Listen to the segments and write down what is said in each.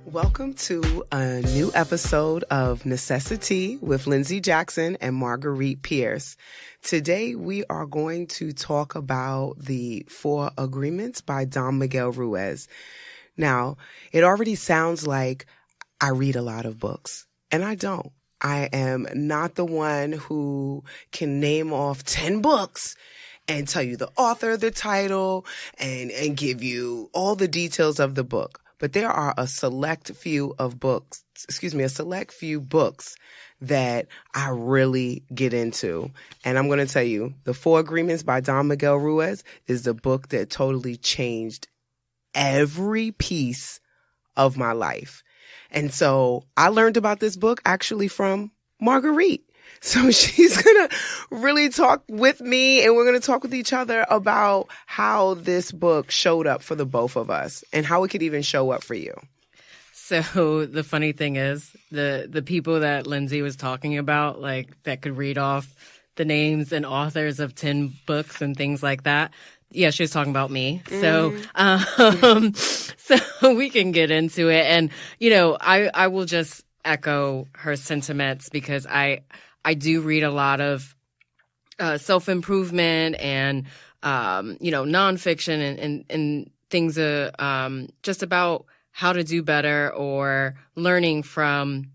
Welcome to a new episode of Necessity with Lindsay Jackson and Marguerite Pierce. Today we are going to talk about the 4 Agreements by Don Miguel Ruiz. Now, it already sounds like I read a lot of books, and I don't. I am not the one who can name off 10 books and tell you the author, the title, and give you all the details of the book. But there are a select few books that I really get into. And I'm going to tell you, The 4 Agreements by Don Miguel Ruiz is the book that totally changed every piece of my life. And so I learned about this book actually from Marguerite. So she's going to really talk with me, and we're going to talk with each other about how this book showed up for the both of us and how it could even show up for you. So the funny thing is the people that Lindsay was talking about, like that could read off the names and authors of 10 books and things like that. Yeah, she was talking about me. Mm-hmm. So we can get into it. And, you know, I will just echo her sentiments because I do read a lot of self-improvement and, nonfiction and things just about how to do better or learning from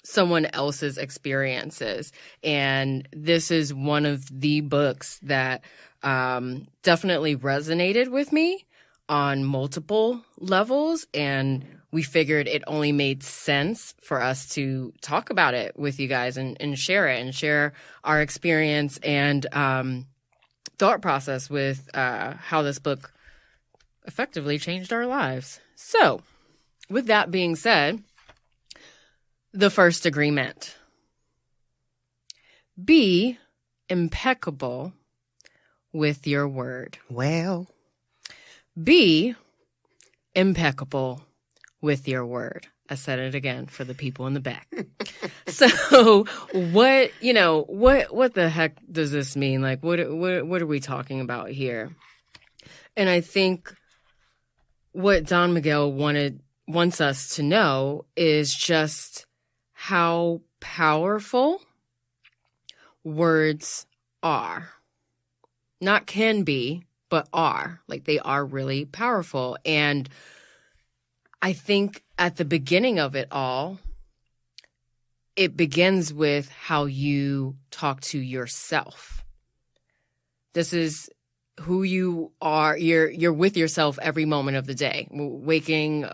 someone else's experiences. And this is one of the books that definitely resonated with me on multiple levels, and we figured it only made sense for us to talk about it with you guys and share our experience and thought process with how this book effectively changed our lives. So, with that being said, the first agreement. Be impeccable with your word. Well, be impeccable with your word. I said it again for the people in the back. So what the heck does this mean? Like, what are we talking about here? And I think what Don Miguel wants us to know is just how powerful words are. Not can be, but are. Like, they are really powerful. And I think at the beginning of it all, it begins with how you talk to yourself. This is who you are. You're with yourself every moment of the day. Waking,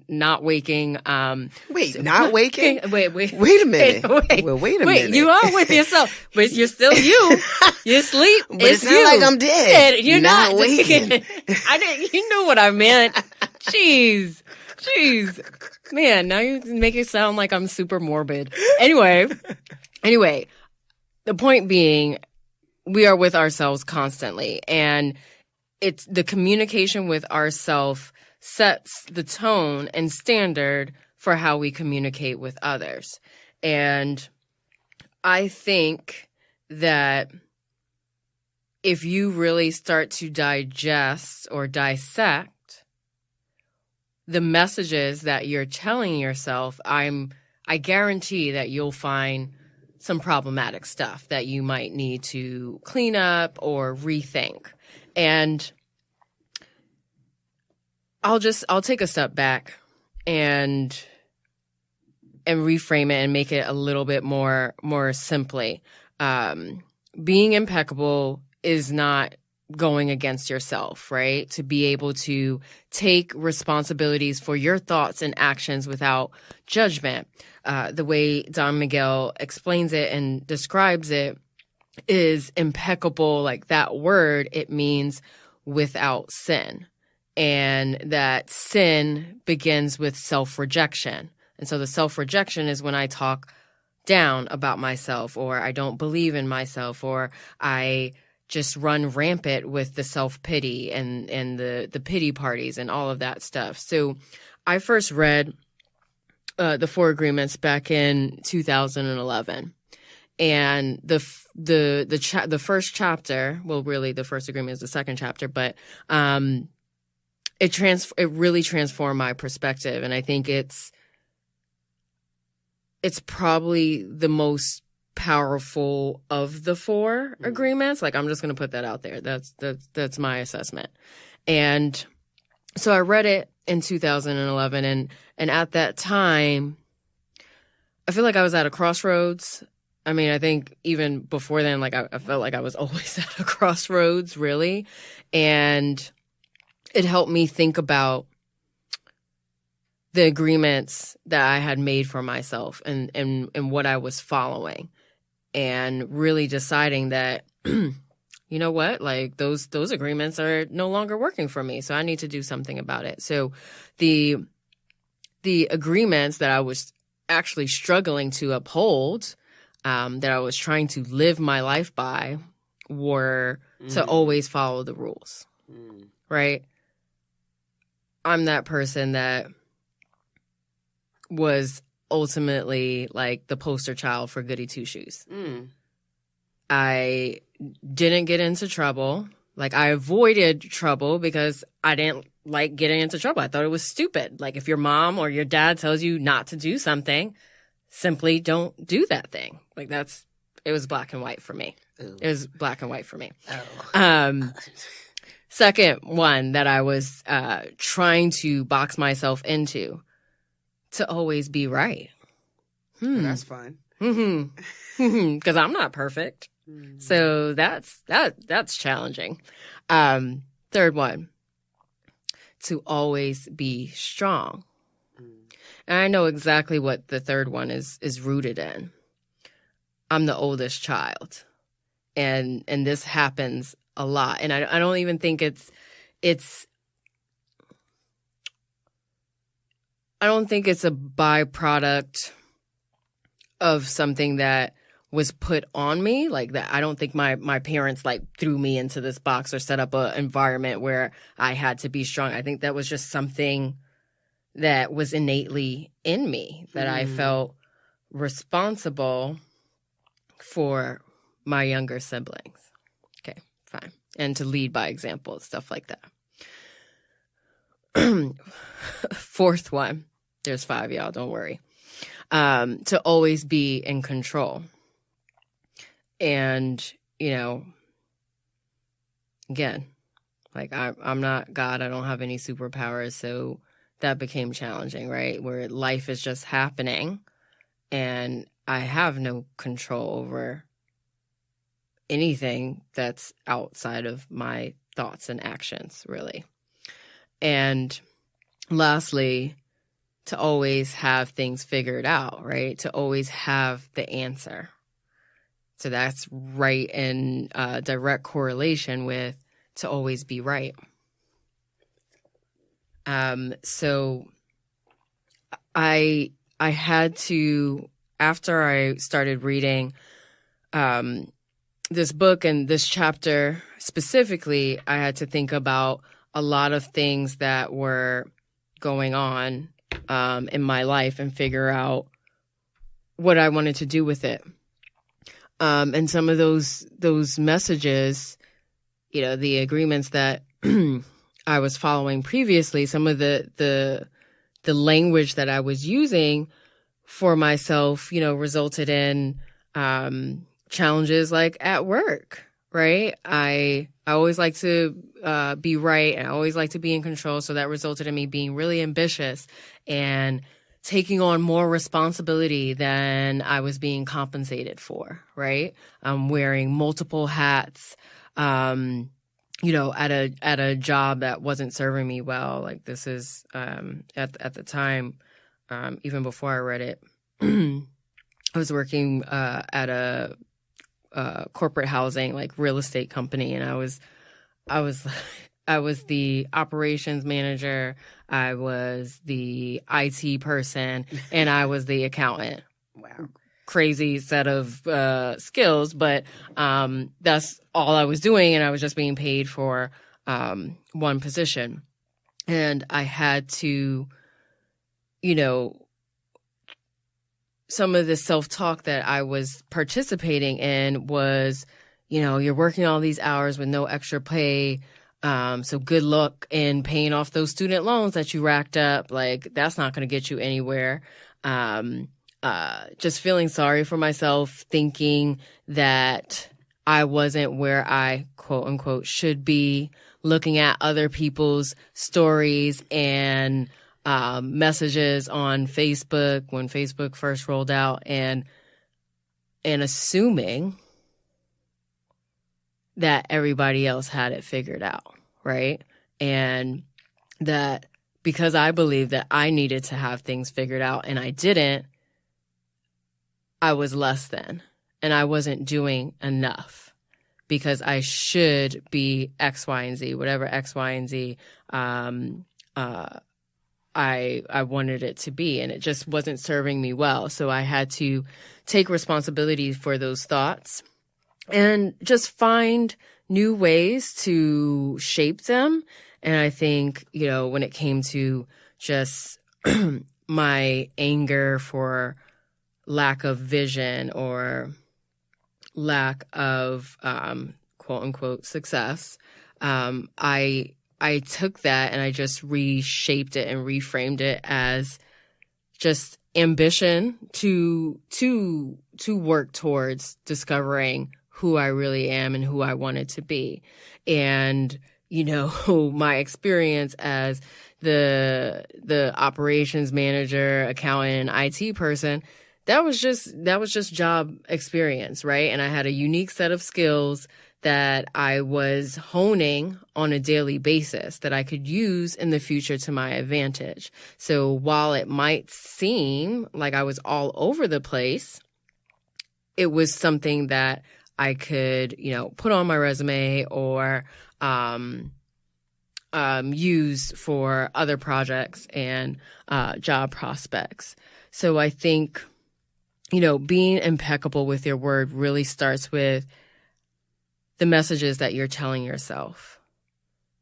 not waking. Not waking? Wait a minute. Wait a minute. You are with yourself, but you're still you. You sleep. But it's not like I'm dead. And you're not waking. You knew what I meant. Jeez. Man, now you make it sound like I'm super morbid. Anyway, the point being, we are with ourselves constantly, and it's the communication with ourselves sets the tone and standard for how we communicate with others. And I think that if you really start to digest or dissect the messages that you're telling yourself, I guarantee that you'll find some problematic stuff that you might need to clean up or rethink. And I'll take a step back and reframe it and make it a little bit more simply. Being impeccable is not going against yourself, right? To be able to take responsibilities for your thoughts and actions without judgment. The way Don Miguel explains it and describes it is impeccable. Like that word, it means without sin. And that sin begins with self-rejection. And so the self-rejection is when I talk down about myself, or I don't believe in myself, or I just run rampant with the self-pity and the pity parties and all of that stuff. So I first read the 4 Agreements back in 2011. And the first chapter, well, really the first agreement is the second chapter, but it really transformed my perspective. And I think it's probably the most powerful of the 4 agreements. Like, I'm just going to put that out there. That's my assessment. And so I read it in 2011, and at that time, I feel like I was at a crossroads. I mean, I think even before then, like, I felt like I was always at a crossroads, really. And it helped me think about the agreements that I had made for myself and what I was following, and really deciding that, you know what, like, those agreements are no longer working for me. So I need to do something about it. So the agreements that I was actually struggling to uphold, that I was trying to live my life by, were to always follow the rules, right? I'm that person that was ultimately like the poster child for goody two-shoes. I didn't get into trouble. Like, I avoided trouble because I didn't like getting into trouble. I thought it was stupid. Like, if your mom or your dad tells you not to do something, simply don't do that thing. Like, it was black and white for me. Ooh. It was black and white for me. Oh. Second one that I was trying to box myself into, to always be right. That's fun. Because I'm not perfect. So that's challenging. Third one, to always be strong. And I know exactly what the third one is rooted in. I'm the oldest child. And this happens a lot. And I don't even think I don't think it's a byproduct of something that was put on me. Like, that, I don't think my parents like threw me into this box or set up an environment where I had to be strong. I think that was just something that was innately in me, that I felt responsible for my younger siblings. Okay, fine. And to lead by example, stuff like that. Fourth one, there's 5, y'all, don't worry. To always be in control. And, you know, again, like, I'm not God, I don't have any superpowers, so that became challenging, right? Where life is just happening and I have no control over anything that's outside of my thoughts and actions, really. And lastly, to always have things figured out, right? To always have the answer. So that's right in direct correlation with to always be right. So I had to, after I started reading this book and this chapter specifically, I had to think about a lot of things that were going on in my life and figure out what I wanted to do with it. And some of those messages, you know, the agreements that I was following previously, some of the language that I was using for myself, you know, resulted in challenges like at work, right? I always like to be right, and I always like to be in control. So that resulted in me being really ambitious and taking on more responsibility than I was being compensated for, right? Wearing multiple hats, you know, at a job that wasn't serving me well. Like, this is at the time, even before I read it, I was working at a corporate housing, like, real estate company, and I was the operations manager, I was the IT person, and I was the accountant. Wow. Crazy set of skills, but that's all I was doing, and I was just being paid for one position. And I had to, you know, some of the self-talk that I was participating in was, you know, you're working all these hours with no extra pay. So good luck in paying off those student loans that you racked up. Like, that's not going to get you anywhere. Just feeling sorry for myself, thinking that I wasn't where I, quote unquote, should be, looking at other people's stories and messages on Facebook when Facebook first rolled out, and assuming that everybody else had it figured out, right? And that because I believed that I needed to have things figured out and I didn't, I was less than, and I wasn't doing enough because I should be X, Y, and Z, whatever X, Y, and Z I wanted it to be, and it just wasn't serving me well. So I had to take responsibility for those thoughts and just find new ways to shape them. And I think, when it came to just my anger for lack of vision or lack of quote unquote success, I took that and I just reshaped it and reframed it as just ambition to work towards discovering who I really am and who I wanted to be. And, my experience as the operations manager, accountant, and IT person, that was just job experience, right? And I had a unique set of skills that I was honing on a daily basis that I could use in the future to my advantage. So while it might seem like I was all over the place, it was something that I could, put on my resume or use for other projects and job prospects. So I think, being impeccable with your word really starts with the messages that you're telling yourself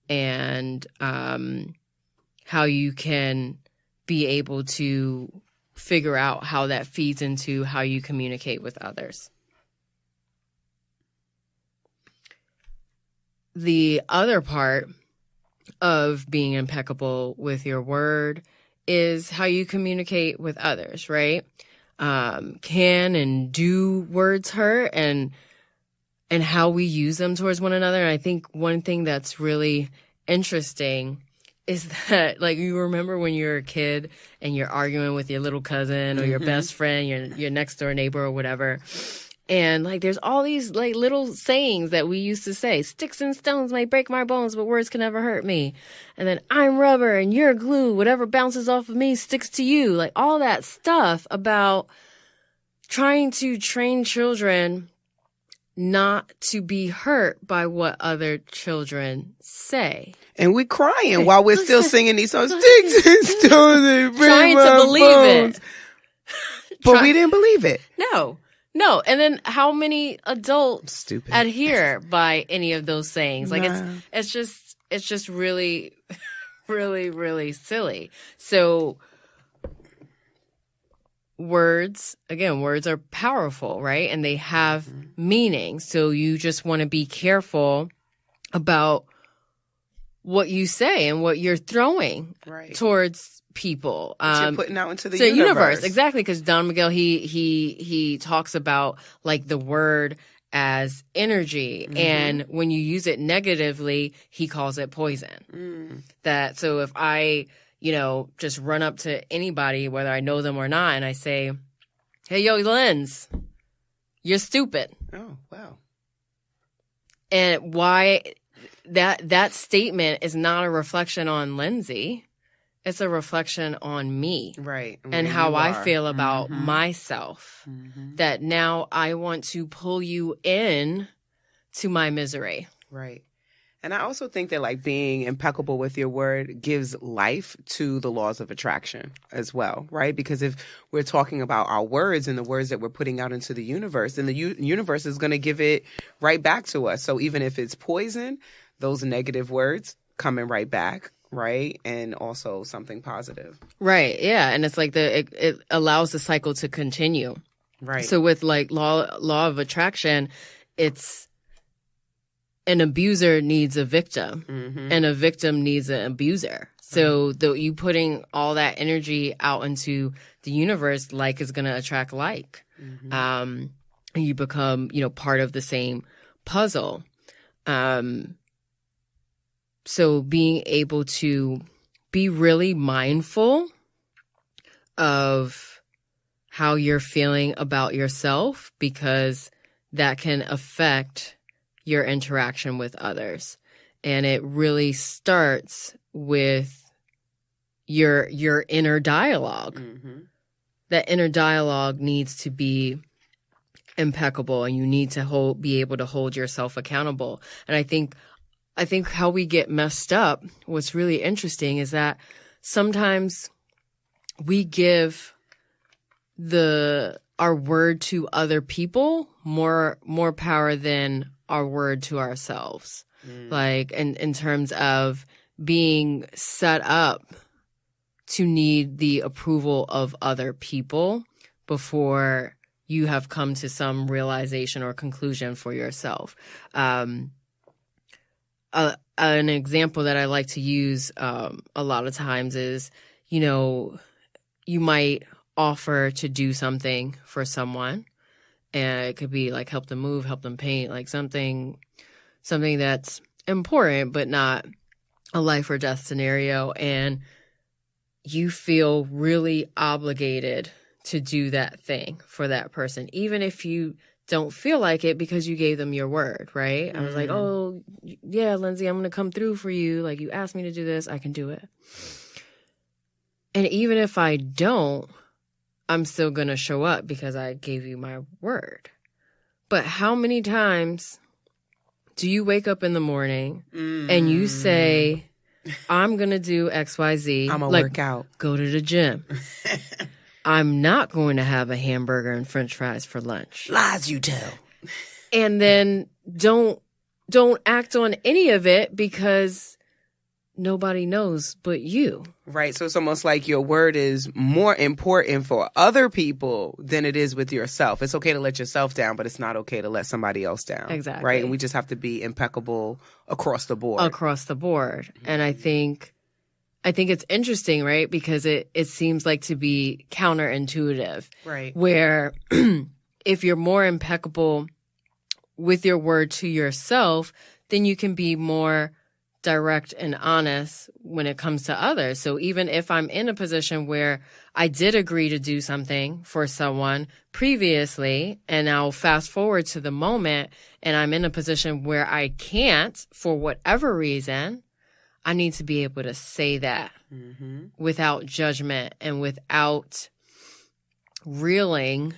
and how you can be able to figure out how that feeds into how you communicate with others. The other part of being impeccable with your word is how you communicate with others, right? Can and do words hurt, and how we use them towards one another. And I think one thing that's really interesting is that, like, you remember when you're a kid and you're arguing with your little cousin or your best friend, your next door neighbor or whatever. And like, there's all these like little sayings that we used to say. Sticks and stones may break my bones, but words can never hurt me. And then I'm rubber and you're glue. Whatever bounces off of me sticks to you. Like, all that stuff about trying to train children not to be hurt by what other children say. And we're crying while we're still singing these songs. Sticks and stones may break trying my to believe bones. it. But we didn't believe it. No. And then how many adults adhere by any of those sayings? Like, it's just really, really, really silly. So words are powerful, right? And they have meaning. So you just want to be careful about what you say and what you're throwing towards people. You're putting out into the universe. Exactly. Because Don Miguel, he talks about like the word as energy. And when you use it negatively, he calls it poison. So if I, just run up to anybody, whether I know them or not, and I say, hey, yo, Linz, you're stupid. Oh, wow. And why that statement is not a reflection on Lindsay. It's a reflection on me. Right. And how I feel about myself. That now I want to pull you in to my misery. Right. And I also think that like being impeccable with your word gives life to the laws of attraction as well, right? Because if we're talking about our words and the words that we're putting out into the universe, then the universe is going to give it right back to us. So even if it's poison, those negative words coming right back, right? And also something positive. Right. Yeah. And it's like it allows the cycle to continue. Right. So with like law of attraction, it's an abuser needs a victim, Mm-hmm. and a victim needs an abuser. So you putting all that energy out into the universe, like is going to attract like. Mm-hmm. And you become, part of the same puzzle. So being able to be really mindful of how you're feeling about yourself, because that can affect your interaction with others. And it really starts with your inner dialogue. Mm-hmm. That inner dialogue needs to be impeccable, and you need to be able to hold yourself accountable. And I think how we get messed up, what's really interesting is that sometimes we give our word to other people more power than our word to ourselves. Like in terms of being set up to need the approval of other people before you have come to some realization or conclusion for yourself. An example that I like to use a lot of times is, you might offer to do something for someone, and it could be like help them move, help them paint, like something that's important, but not a life or death scenario. And you feel really obligated to do that thing for that person, even if you don't feel like it, because you gave them your word, right? I was like, oh, yeah, Lindsay, I'm going to come through for you. Like, you asked me to do this, I can do it. And even if I don't, I'm still going to show up because I gave you my word. But how many times do you wake up in the morning and you say, I'm going to do X, Y, Z. I'm going to work out. Go to the gym. I'm not going to have a hamburger and French fries for lunch. Lies you tell. And then don't act on any of it because nobody knows but you. Right. So it's almost like your word is more important for other people than it is with yourself. It's okay to let yourself down, but it's not okay to let somebody else down. Exactly. Right. And we just have to be impeccable across the board. Across the board. And I think it's interesting, right? Because it seems like to be counterintuitive. Right. Where if you're more impeccable with your word to yourself, then you can be more direct and honest when it comes to others. So even if I'm in a position where I did agree to do something for someone previously, and I'll fast forward to the moment and I'm in a position where I can't for whatever reason, I need to be able to say that without judgment and without reeling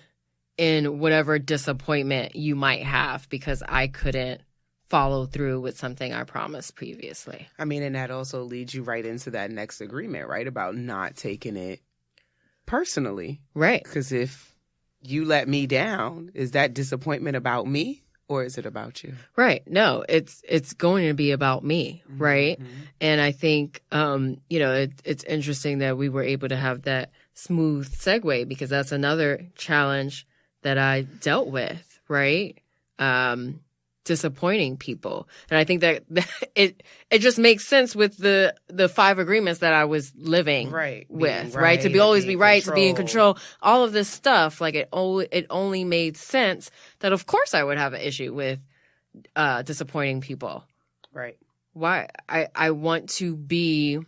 in whatever disappointment you might have because I couldn't follow through with something I promised previously. I mean, and that also leads you right into that next agreement, right? About not taking it personally. Right. Because if you let me down, is that disappointment about me or is it about you? Right. No, it's going to be about me, right? And I think, it's interesting that we were able to have that smooth segue because that's another challenge that I dealt with, right? Disappointing people. And I think that it just makes sense with the 5 agreements that I was living with, right? To always be right, to be in control, all of this stuff. Like it only made sense that of course I would have an issue with disappointing people. Right. Why? I want to be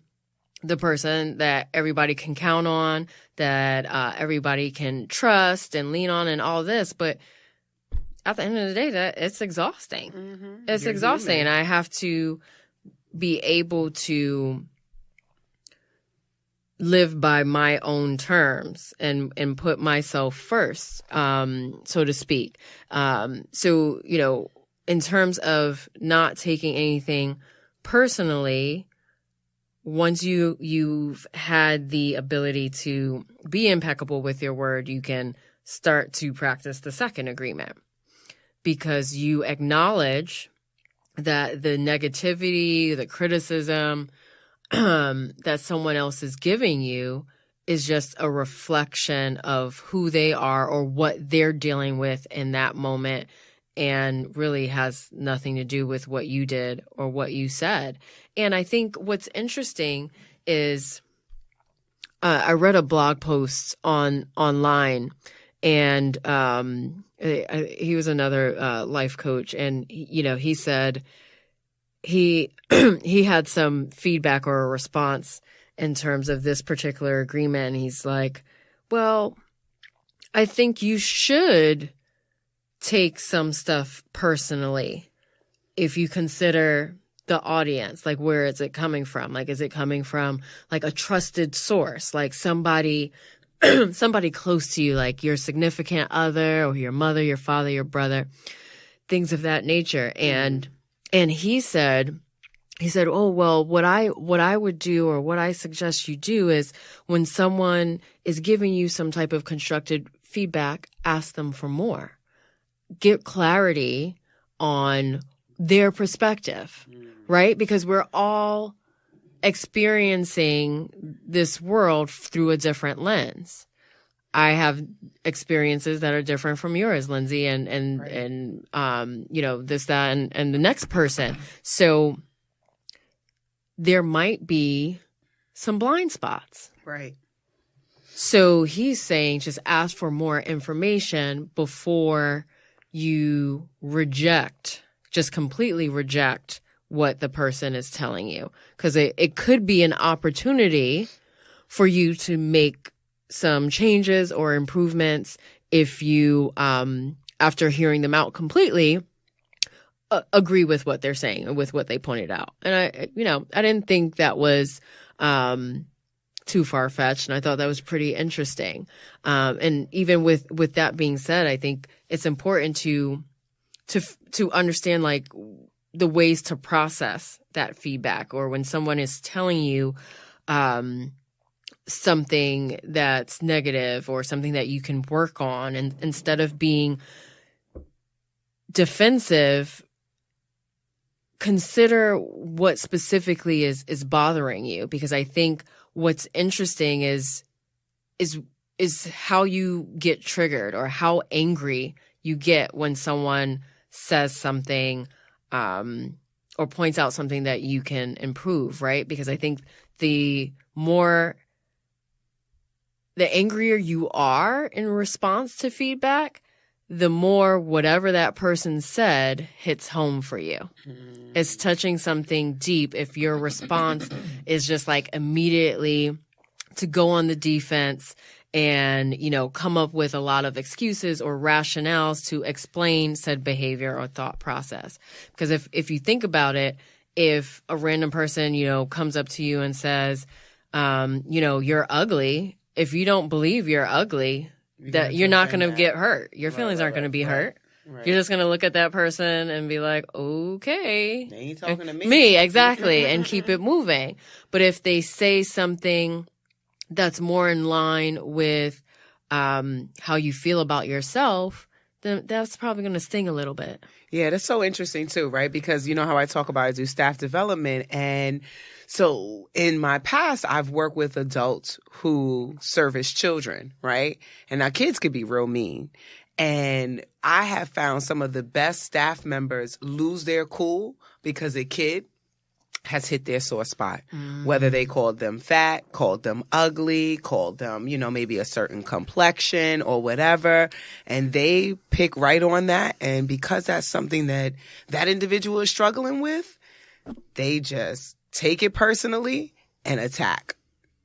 the person that everybody can count on, that everybody can trust and lean on and all this, but at the end of the day, that it's exhausting. It's You're exhausting. Human. And I have to be able to live by my own terms and put myself first, so to speak. So, in terms of not taking anything personally, once you've had the ability to be impeccable with your word, you can start to practice the second agreement. Because you acknowledge that the negativity, the criticism that someone else is giving you is just a reflection of who they are or what they're dealing with in that moment and really has nothing to do with what you did or what you said. And I think what's interesting is I read a blog post online, and he was another life coach, and he said he he had some feedback or a response in terms of this particular agreement. And he's like, well, I think you should take some stuff personally if you consider the audience. Like, where is it coming from? Like, is it coming from like a trusted source, like somebody close to you, like your significant other or your mother, your father, your brother, things of that nature. And he said, oh, well, what I would do, or what I suggest you do, is when someone is giving you some type of constructive feedback, ask them for more. Get clarity on their perspective, right? Because we're all experiencing this world through a different lens. I have experiences that are different from yours, Lindsay, and this, that, and the next person. So there might be some blind spots. Right. So he's saying just ask for more information before you just completely reject what the person is telling you. Because it could be an opportunity for you to make some changes or improvements if you, after hearing them out completely, agree with what they're saying or with what they pointed out. And I didn't think that was too far-fetched, and I thought that was pretty interesting. And even with that being said, I think it's important to understand like the ways to process that feedback, or when someone is telling you something that's negative or something that you can work on, and instead of being defensive, consider what specifically is bothering you. Because I think what's interesting is how you get triggered, or how angry you get when someone says something or points out something that you can improve, right? Because I think the angrier you are in response to feedback, the more whatever that person said hits home for you. It's touching something deep if your response is just like immediately to go on the defense and, come up with a lot of excuses or rationales to explain said behavior or thought process. Because if you think about it, if a random person, comes up to you and says, you're ugly, if you don't believe you're ugly, that you're not going to get hurt. Your feelings aren't going to be hurt. Right. You're just going to look at that person and be like, okay. They ain't talking to me. Me, exactly, and keep it moving. But if they say something that's more in line with how you feel about yourself, then that's probably going to sting a little bit. Yeah, that's so interesting too, right? Because you know how I talk about I do staff development, and so in my past, I've worked with adults who service children, right? And now kids could be real mean. And I have found some of the best staff members lose their cool because a kid has hit their sore spot. Whether they called them fat, called them ugly, called them, maybe a certain complexion or whatever. And they pick right on that. And because that's something that individual is struggling with, they just take it personally and attack.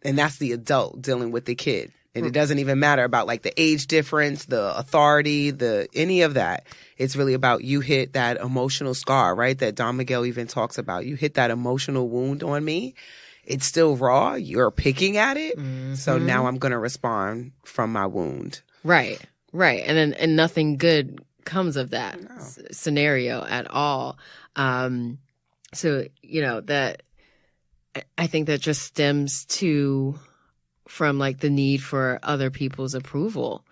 And that's the adult dealing with the kid. And it doesn't even matter about like the age difference, the authority, any of that. It's really about you hit that emotional scar, right? That Don Miguel even talks about. You hit that emotional wound on me. It's still raw. You're picking at it. Mm-hmm. So now I'm going to respond from my wound. Right. And nothing good comes of that scenario at all. So, that I think that just stems from like the need for other people's approval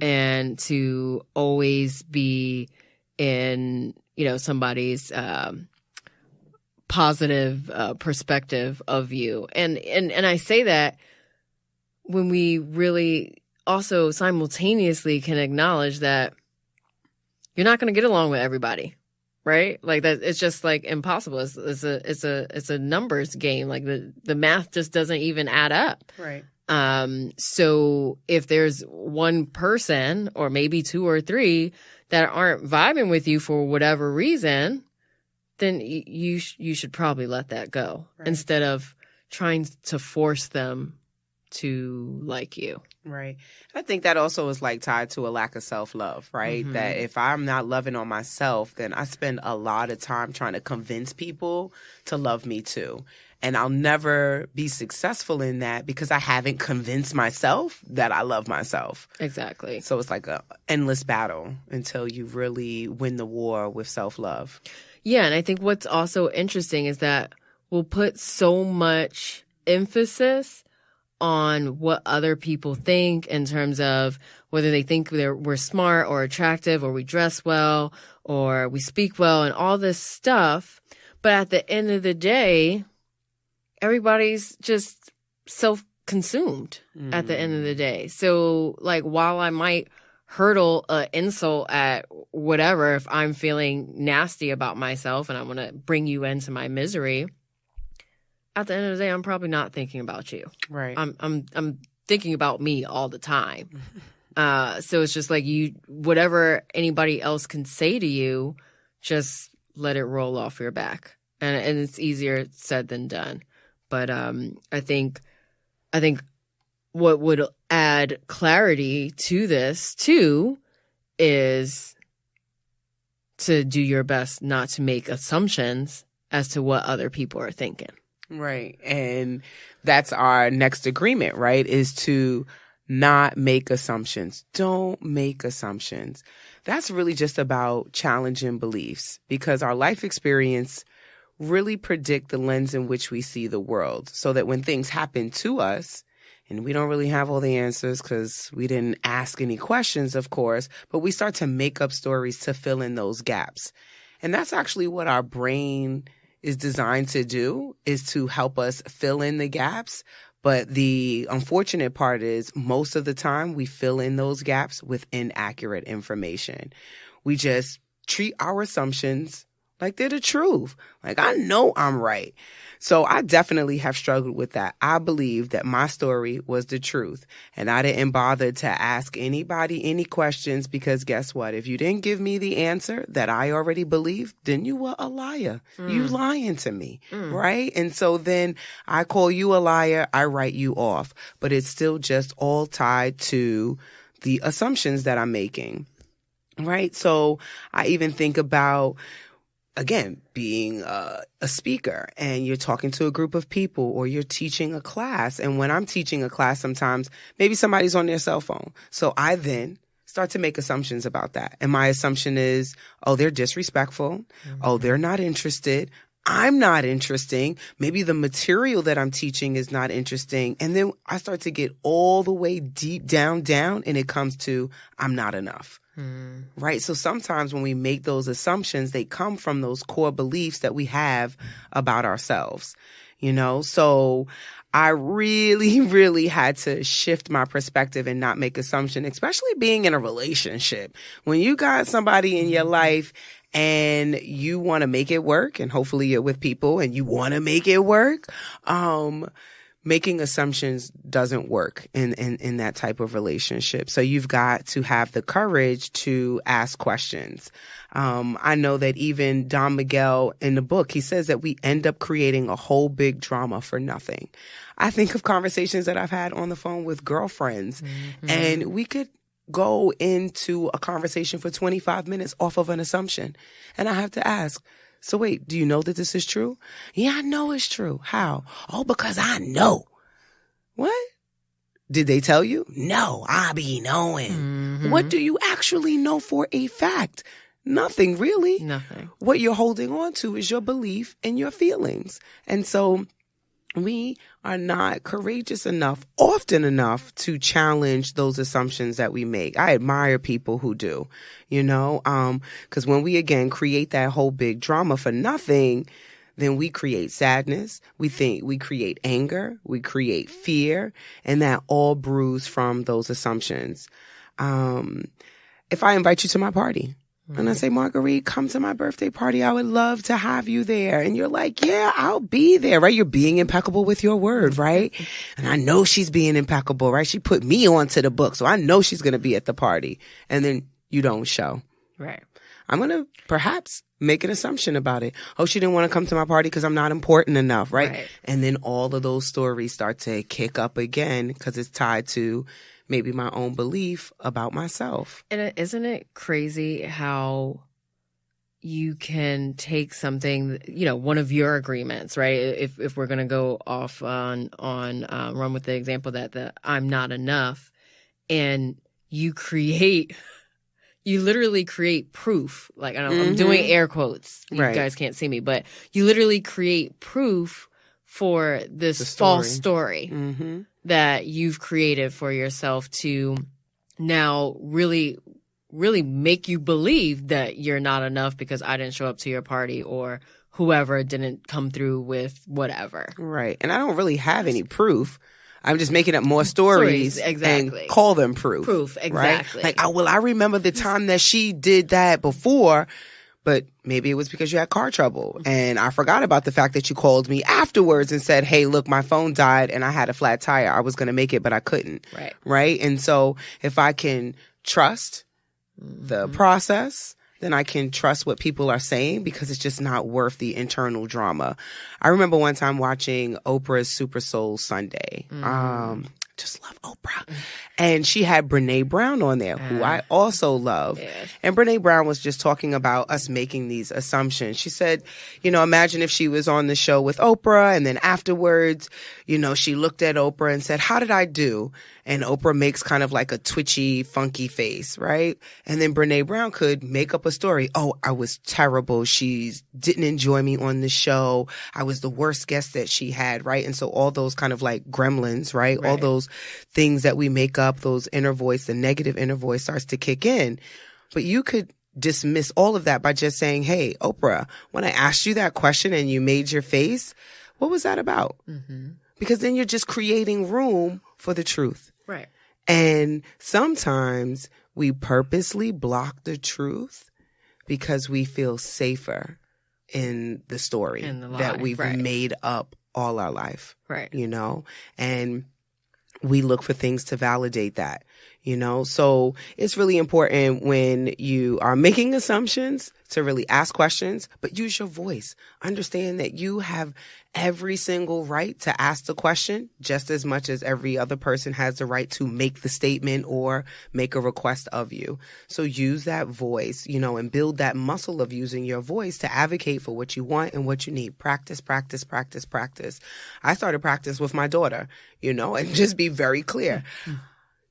and to always be in, somebody's positive perspective of you. And I say that when we really also simultaneously can acknowledge that, you're not going to get along with everybody. Right? Like that, it's just like impossible. It's a numbers game. Like the math just doesn't even add up. Right. So if there's one person or maybe two or three that aren't vibing with you for whatever reason, then you should probably let that go instead of trying to force them to like you. Right. I think that also is like tied to a lack of self-love, right? Mm-hmm. That if I'm not loving on myself, then I spend a lot of time trying to convince people to love me too. And I'll never be successful in that because I haven't convinced myself that I love myself. Exactly. So it's like an endless battle until you really win the war with self-love. Yeah. And I think what's also interesting is that we'll put so much emphasis on what other people think in terms of whether they think we're smart or attractive or we dress well or we speak well and all this stuff. But at the end of the day, everybody's just self-consumed at the end of the day. So like while I might hurdle an insult at whatever, if I'm feeling nasty about myself and I want to bring you into my misery, at the end of the day, I'm probably not thinking about you. Right. I'm thinking about me all the time. So it's just like whatever anybody else can say to you, just let it roll off your back. And it's easier said than done. But I think what would add clarity to this too is to do your best not to make assumptions as to what other people are thinking. Right. And that's our next agreement, right? Is to not make assumptions. Don't make assumptions. That's really just about challenging beliefs because our life experience really predict the lens in which we see the world so that when things happen to us, and we don't really have all the answers because we didn't ask any questions, of course, but we start to make up stories to fill in those gaps. And that's actually what our brain is designed to do, is to help us fill in the gaps. But the unfortunate part is most of the time we fill in those gaps with inaccurate information. We just treat our assumptions like they're the truth. Like, I know I'm right. So I definitely have struggled with that. I believe that my story was the truth. And I didn't bother to ask anybody any questions because guess what? If you didn't give me the answer that I already believed, then you were a liar. You lying to me, right? And so then I call you a liar. I write you off. But it's still just all tied to the assumptions that I'm making, right? So I even think about, again, being a speaker and you're talking to a group of people or you're teaching a class. And when I'm teaching a class, sometimes maybe somebody's on their cell phone. So I then start to make assumptions about that. And my assumption is, oh, they're disrespectful. Oh, they're not interested. I'm not interesting. Maybe the material that I'm teaching is not interesting. And then I start to get all the way deep down, and it comes to, I'm not enough. Right. So sometimes when we make those assumptions, they come from those core beliefs that we have about ourselves, you know? So I really, really had to shift my perspective and not make assumptions, especially being in a relationship. When you got somebody in your life and you want to make it work, and hopefully you're with people and you want to make it work, making assumptions doesn't work in that type of relationship. So you've got to have the courage to ask questions. I know that even Don Miguel in the book, he says that we end up creating a whole big drama for nothing. I think of conversations that I've had on the phone with girlfriends, and we could go into a conversation for 25 minutes off of an assumption. And I have to ask, so wait, do you know that this is true? Yeah, I know it's true. How? Oh, because I know. What? Did they tell you? No, I be knowing. What do you actually know for a fact? Nothing, really. Nothing. What you're holding on to is your belief and your feelings. And so we are not courageous enough, often enough, to challenge those assumptions that we make. I admire people who do, you know, because when we, again, create that whole big drama for nothing, then we create sadness. We create anger, we create fear, and that all brews from those assumptions. If I invite you to my party, And I say, Marguerite, come to my birthday party. I would love to have you there. And you're like, yeah, I'll be there, right? You're being impeccable with your word, right? And I know she's being impeccable, right? She put me onto the book, so I know she's going to be at the party. And then you don't show. Right. I'm going to perhaps make an assumption about it. Oh, she didn't want to come to my party because I'm not important enough, right? And then all of those stories start to kick up again because it's tied to maybe my own belief about myself. And isn't it crazy how you can take something, one of your agreements, right? If we're going to go off on run with the example that I'm not enough, and you literally create proof. Like, I'm doing air quotes. You guys can't see me, but you literally create proof for this false story that you've created for yourself to now really, really make you believe that you're not enough because I didn't show up to your party or whoever didn't come through with whatever. Right. And I don't really have any proof. I'm just making up more stories and call them proof. Proof, exactly. Right? Like, I remember the time that she did that before, but maybe it was because you had car trouble. And I forgot about the fact that you called me afterwards and said, hey, look, my phone died and I had a flat tire. I was going to make it, but I couldn't. Right. Right. And so if I can trust the process, then I can trust what people are saying because it's just not worth the internal drama. I remember one time watching Oprah's Super Soul Sunday. Just love Oprah. And she had Brene Brown on there, who I also love. Yeah. And Brene Brown was just talking about us making these assumptions. She said, imagine if she was on the show with Oprah and then afterwards, she looked at Oprah and said, how did I do? And Oprah makes kind of like a twitchy, funky face, right? And then Brene Brown could make up a story. Oh, I was terrible. She didn't enjoy me on the show. I was the worst guest that she had, right? And so all those kind of like gremlins, right? All those things that we make up, those inner voice, the negative inner voice starts to kick in. But you could dismiss all of that by just saying, hey, Oprah, when I asked you that question and you made your face, what was that about? Because then you're just creating room for the truth. Right. And sometimes we purposely block the truth because we feel safer in the story that we've made up all our life. Right. And we look for things to validate that, So it's really important when you are making assumptions to really ask questions, but use your voice. Understand that you have every single right to ask the question just as much as every other person has the right to make the statement or make a request of you. So use that voice, and build that muscle of using your voice to advocate for what you want and what you need. Practice, practice, practice, practice. I started practice with my daughter, and just be very clear.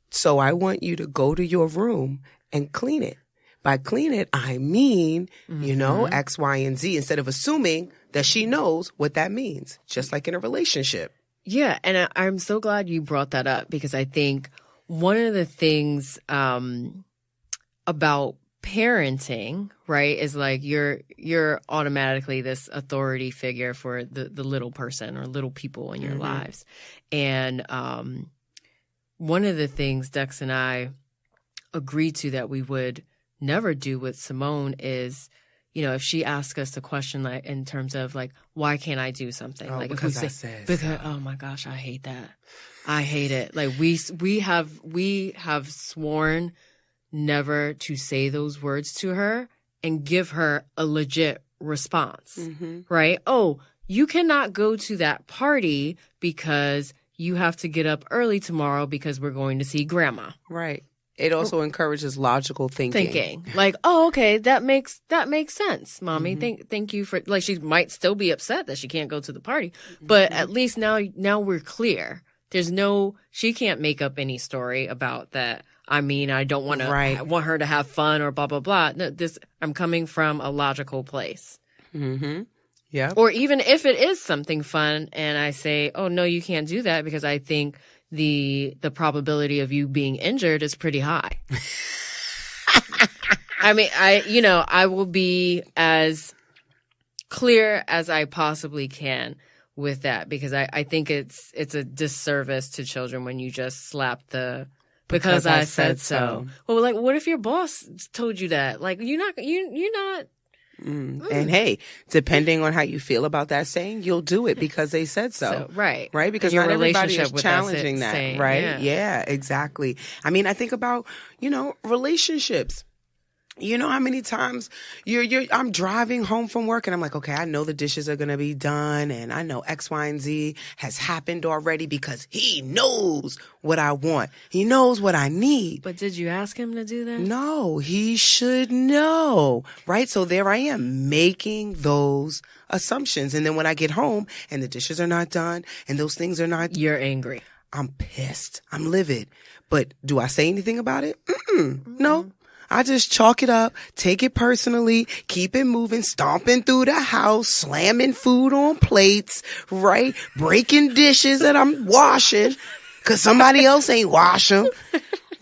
So I want you to go to your room and clean it. By clean it, I mean, X, Y, and Z, instead of assuming that she knows what that means, just like in a relationship. Yeah, and I'm so glad you brought that up because I think one of the things about parenting, right, is like you're automatically this authority figure for the little person or little people in your lives. And one of the things Dex and I agreed to that we would never do with Simone is, if she asks us a question like in terms of like, why can't I do something? Like because if we say, because oh my gosh, I hate that. I hate it. Like we have sworn never to say those words to her and give her a legit response, right? Oh, you cannot go to that party because you have to get up early tomorrow because we're going to see grandma. Right. It also encourages logical thinking. Like, oh, okay, that makes sense, Mommy. Thank you for, like, she might still be upset that she can't go to the party, but at least now we're clear. She can't make up any story about that. I mean, I don't want to, I want her to have fun or blah, blah, blah. No, I'm coming from a logical place. Yeah. Or even if it is something fun and I say, oh, no, you can't do that because I think the probability of you being injured is pretty high. I mean, I will be as clear as I possibly can with that because I think it's a disservice to children when you just slap the because I said so. Well, like, what if your boss told you that? Like, you're not. And hey, depending on how you feel about that saying, you'll do it because they said so. Right. Right? Because not everybody is challenging that. Saying, right? Yeah, exactly. I mean, I think about, relationships. You know how many times I'm driving home from work and I'm like, okay, I know the dishes are going to be done and I know X, Y, and Z has happened already because he knows what I want. He knows what I need. But did you ask him to do that? No, he should know, right? So there I am making those assumptions. And then when I get home and the dishes are not done and those things are not. You're angry. I'm pissed. I'm livid. But do I say anything about it? No. I just chalk it up, take it personally, keep it moving, stomping through the house, slamming food on plates, right? Breaking dishes that I'm washing because somebody else ain't wash them,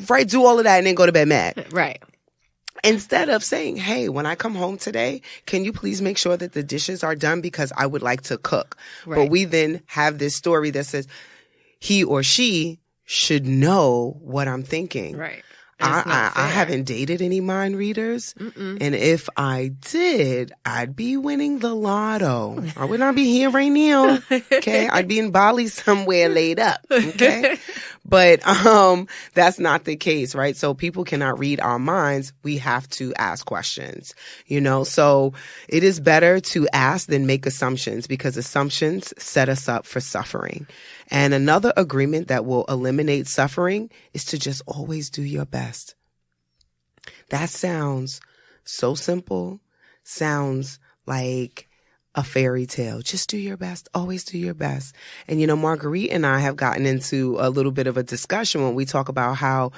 right? Do all of that and then go to bed mad. Right. Instead of saying, hey, when I come home today, can you please make sure that the dishes are done because I would like to cook. Right. But we then have this story that says he or she should know what I'm thinking. Right. I haven't dated any mind readers. And if I did, I'd be winning the lotto. I would not be here right now. Okay. I'd be in Bali somewhere laid up. Okay. But that's not the case, right? So people cannot read our minds. We have to ask questions, so it is better to ask than make assumptions because assumptions set us up for suffering. And another agreement that will eliminate suffering is to just always do your best. That sounds so simple, sounds like a fairy tale. Just do your best. Always do your best. And, Marguerite and I have gotten into a little bit of a discussion when we talk about how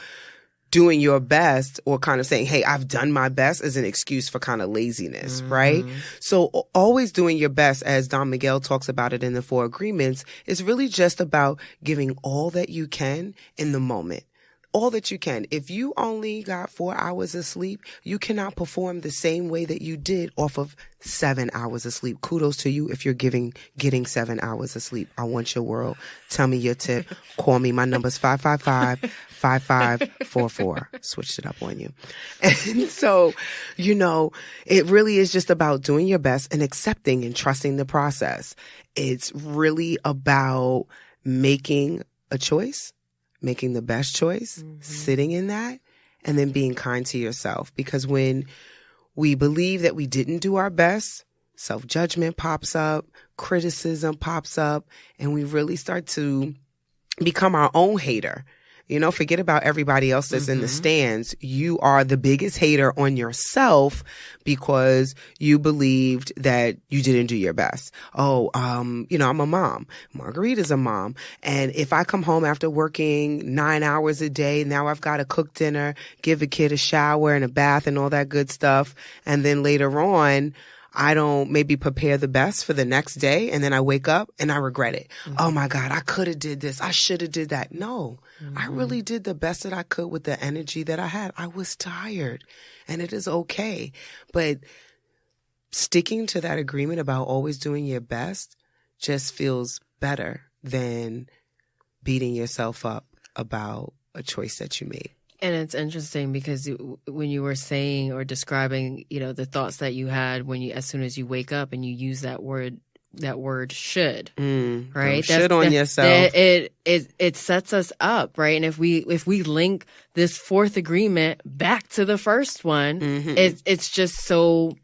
doing your best or kind of saying, hey, I've done my best is an excuse for kind of laziness, right? So always doing your best, as Don Miguel talks about it in the 4 Agreements, is really just about giving all that you can in the moment. All that you can. If you only got 4 hours of sleep, you cannot perform the same way that you did off of 7 hours of sleep. Kudos to you if you're getting 7 hours of sleep. I want your world. Tell me your tip. Call me. My number's 555-5544. Switched it up on you. And so, it really is just about doing your best and accepting and trusting the process. It's really about making a choice. Making the best choice, sitting in that, and then being kind to yourself. Because when we believe that we didn't do our best, self-judgment pops up, criticism pops up, and we really start to become our own hater. Forget about everybody else that's in the stands. You are the biggest hater on yourself because you believed that you didn't do your best. Oh, I'm a mom. Marguerite is a mom. And if I come home after working 9 hours a day, now I've got to cook dinner, give a kid a shower and a bath and all that good stuff. And then later on, I don't maybe prepare the best for the next day. And then I wake up and I regret it. Oh my God, I could have did this. I should have did that. No, I really did the best that I could with the energy that I had. I was tired and it is okay. But sticking to that agreement about always doing your best just feels better than beating yourself up about a choice that you made. And it's interesting because when you were saying or describing, the thoughts that you had as soon as you wake up and you use that word should, right? Should on yourself. It sets us up, right? And if we link this 4th agreement back to the first one, it's just so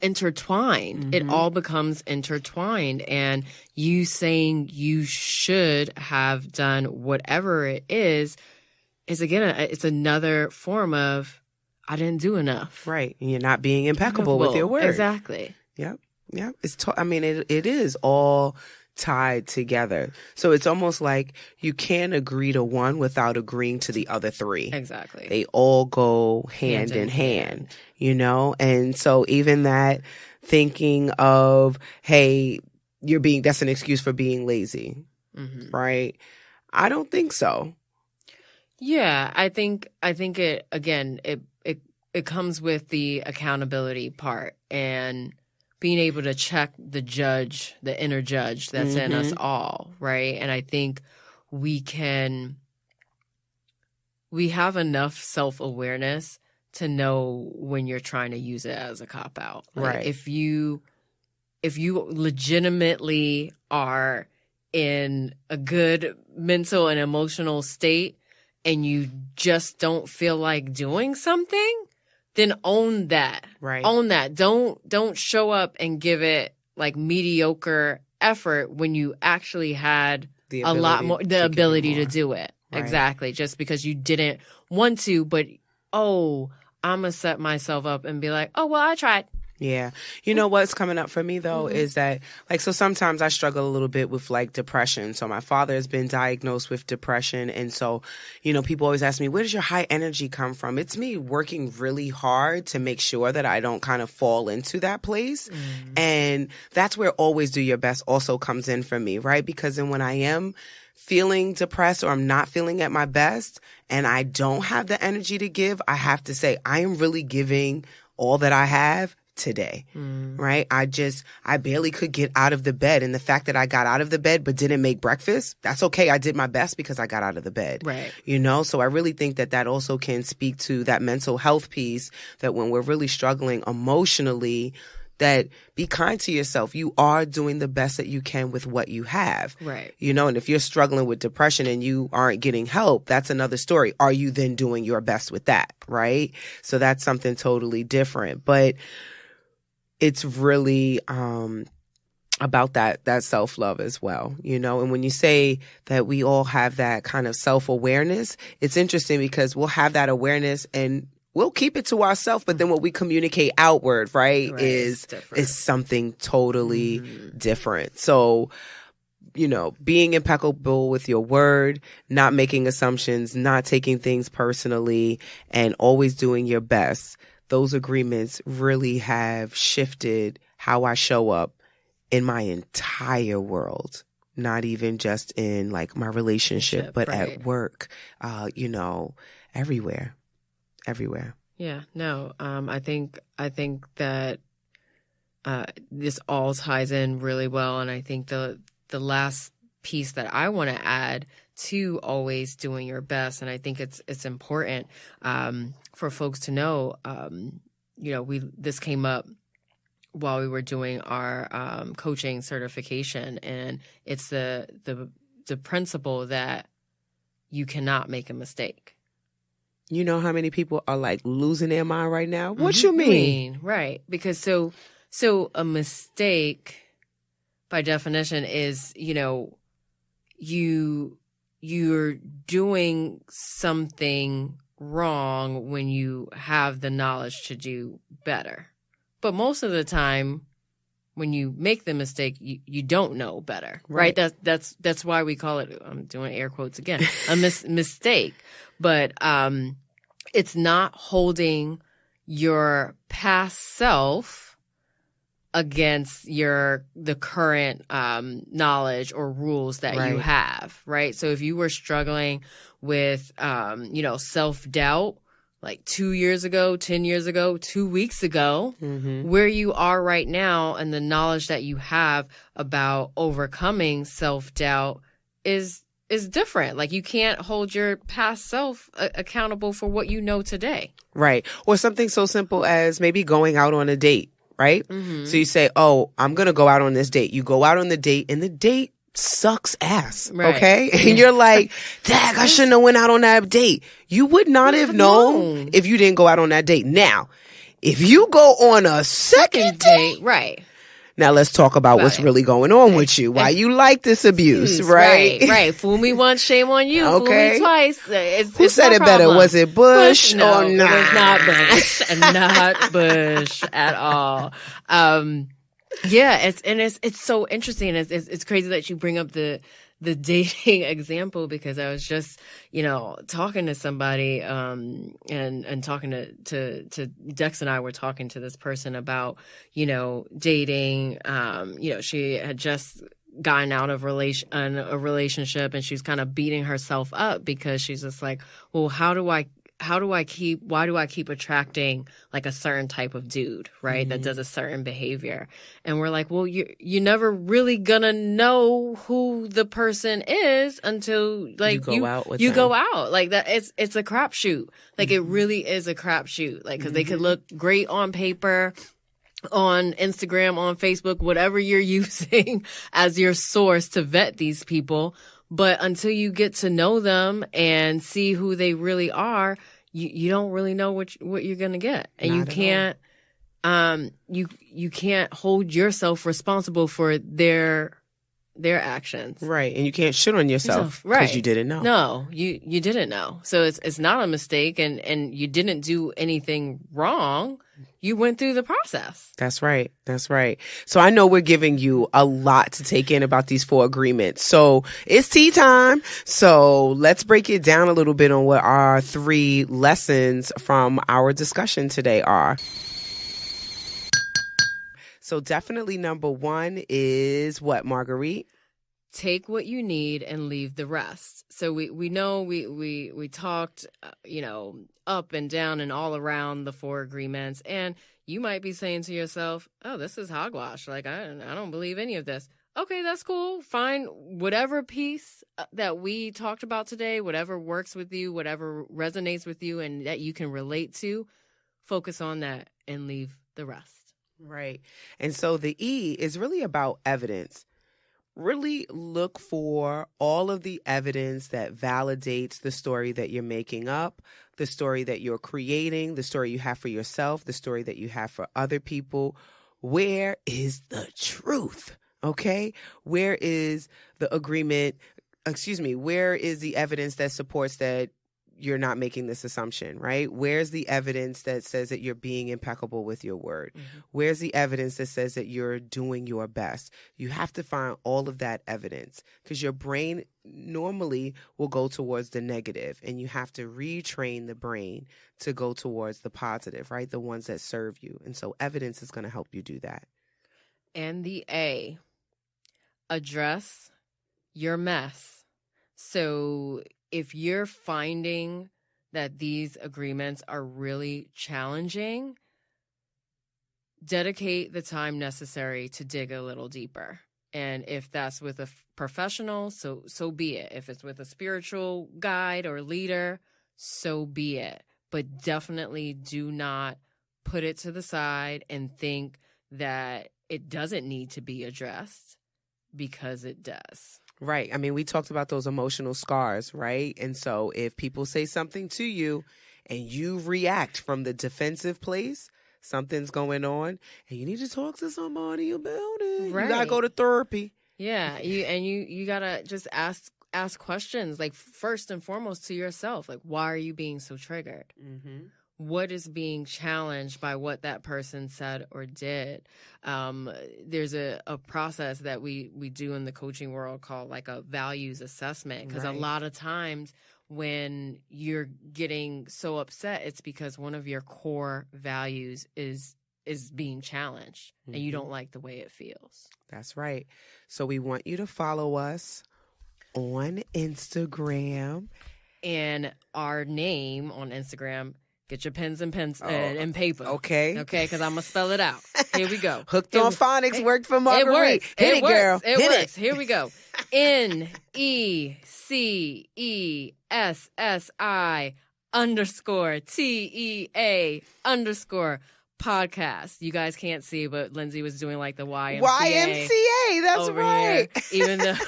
intertwined. It all becomes intertwined. And you saying you should have done whatever it is again, it's another form of I didn't do enough. Right. And you're not being impeccable with your word. Exactly. Yep. Yep. It is all tied together. So it's almost like you can't agree to one without agreeing to the other 3. Exactly. They all go hand in hand, And so even that thinking of, hey, that's an excuse for being lazy, right? I don't think so. Yeah, I think it again. It comes with the accountability part and being able to check the inner judge that's in us all, right? And I think we can we have enough self-awareness to know when you're trying to use it as a cop-out. Like, right. If you legitimately are in a good mental and emotional state and you just don't feel like doing something, then own that. Right. Own that. Don't show up and give it like mediocre effort when you actually had a lot more the ability to do it. Right. Exactly. Just because you didn't want to, but I'm gonna set myself up and be like, oh well, I tried. Yeah. You know what's coming up for me, though, is that, like, so sometimes I struggle a little bit with, like, depression. So my father has been diagnosed with depression. And so, you know, people always ask me, where does your high energy come from? It's me working really hard to make sure that I don't kind of fall into that place. And that's where always do your best also comes in for me, right? Because then when I am feeling depressed or I'm not feeling at my best and I don't have the energy to give, I have to say, I am really giving all that I have today, right? I barely could get out of the bed. And the fact that I got out of the bed but didn't make breakfast, that's okay. I did my best because I got out of the bed. Right. You know, so I really think that also can speak to that mental health piece, that when we're really struggling emotionally, that be kind to yourself. You are doing the best that you can with what you have. Right. You know, and if you're struggling with depression and you aren't getting help, that's another story. Are you then doing your best with that? Right. So that's something totally different. But it's really about that self-love as well, you know? And when you say that we all have that kind of self-awareness, it's interesting because we'll have that awareness and we'll keep it to ourselves, but then what we communicate outward, right, is something totally different. So, you know, being impeccable with your word, not making assumptions, not taking things personally, and always doing your best. Those agreements really have shifted how I show up in my entire world, not even just in like my relationship, but at work, you know, everywhere. Yeah, no, I think that this all ties in really well. And I think the last piece that I want to add to always doing your best, and I think it's important for folks to know, you know, this came up while we were doing our coaching certification, and it's the principle that you cannot make a mistake. You know how many people are like losing their mind right now? What you mean? Right. Because so a mistake by definition is, you know, you're doing something wrong when you have the knowledge to do better. But most of the time when you make the mistake, you don't know better, right? That's why we call it, I'm doing air quotes again, a mistake. But it's not holding your past self against the current knowledge or rules that you have, right? So if you were struggling with, you know, self-doubt, like 2 years ago, 10 years ago, 2 weeks ago, where you are right now and the knowledge that you have about overcoming self-doubt is different. Like, you can't hold your past self accountable for what you know today. Right. Or something so simple as maybe going out on a date, right? So you say, oh, I'm going to go out on this date. You go out on the date and the date sucks ass. Right. Okay. And you're like, dag, I shouldn't have went out on that date. You would not have known if you didn't go out on that date. Now, if you go on a second date, right. Now let's talk about what's really going on with you. Why you like this abuse, right? Right. Fool me once, shame on you. Okay. Fool me twice. Who said it better? Was it Bush no, or not? It was not Bush. Not Bush at all. Yeah, it's so interesting. It's crazy that you bring up the dating example, because I was just, you know, talking to somebody, and talking to Dex, and I were talking to this person about, you know, dating. You know, she had just gotten out of a relationship, and she was kind of beating herself up because she's just like, well, how do I why do I keep attracting like a certain type of dude, right? That does a certain behavior. And we're like, well, you're never really gonna know who the person is until like you go out with you them. go out like that. It's a crapshoot. Like it really is a crapshoot. Like, cause they could look great on paper, on Instagram, on Facebook, whatever you're using as your source to vet these people. But until you get to know them and see who they really are, you don't really know what you're going to get. And you can't, you can't hold yourself responsible for their actions. Right. And you can't shit on yourself because right. you didn't know. No, you didn't know. So it's not a mistake and you didn't do anything wrong. You went through the process. That's right. That's right. So I know we're giving you a lot to take in about these 4 agreements. So it's tea time. So let's break it down a little bit on what our 3 lessons from our discussion today are. So definitely number 1 is what, Marguerite? Take what you need and leave the rest. So we know we talked, up and down and all around the 4 agreements. And you might be saying to yourself, oh, this is hogwash. Like, I don't believe any of this. Okay, that's cool. Find whatever piece that we talked about today, whatever works with you, whatever resonates with you and that you can relate to, focus on that and leave the rest. Right. And so the E is really about evidence. Really look for all of the evidence that validates the story that you're making up, the story that you're creating, the story you have for yourself, the story that you have for other people. Where is the truth? Okay? Where is the agreement? Where is the evidence that supports that you're not making this assumption, right? Where's the evidence that says that you're being impeccable with your word? Mm-hmm. Where's the evidence that says that you're doing your best? You have to find all of that evidence because your brain normally will go towards the negative and you have to retrain the brain to go towards the positive, right? The ones that serve you. And so evidence is going to help you do that. And the A, address your mess. So if you're finding that these agreements are really challenging, dedicate the time necessary to dig a little deeper. And if that's with a professional, so be it. If it's with a spiritual guide or leader, so be it. But definitely do not put it to the side and think that it doesn't need to be addressed, because it does. Right. I mean, we talked about those emotional scars, right? And so if people say something to you and you react from the defensive place, something's going on and you need to talk to somebody about it. Right. You got to go to therapy. Yeah. You got to just ask questions, like first and foremost to yourself, like, why are you being so triggered? Mm-hmm. What is being challenged by what that person said or did? There's a process that we do in the coaching world called like a values assessment. Because a lot of times when you're getting so upset, it's because one of your core values is being challenged and you don't like the way it feels. That's right. So we want you to follow us on Instagram. And our name on Instagram, get your pens and paper. Okay, because I'm going to spell it out. Here we go. Hooked on Phonics worked for Marguerite. Hit it, girl. It works. Here we go. NECESSI_TEA_ podcast. You guys can't see, but Lindsay was doing like the YMCA. YMCA, that's right. Here,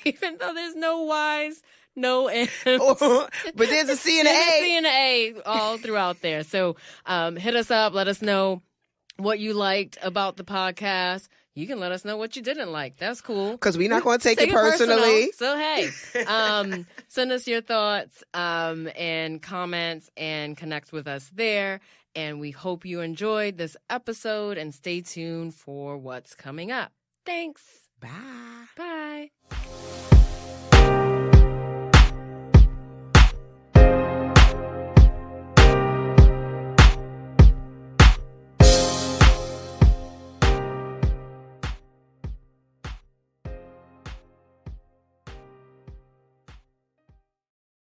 even though there's no Y's, no M's. But there's a C and an A. There's a C and an A all throughout there. So hit us up. Let us know what you liked about the podcast. You can let us know what you didn't like. That's cool. Because we're not going to take it personally. So, hey, send us your thoughts and comments and connect with us there. And we hope you enjoyed this episode and stay tuned for what's coming up. Thanks. Bye. Bye.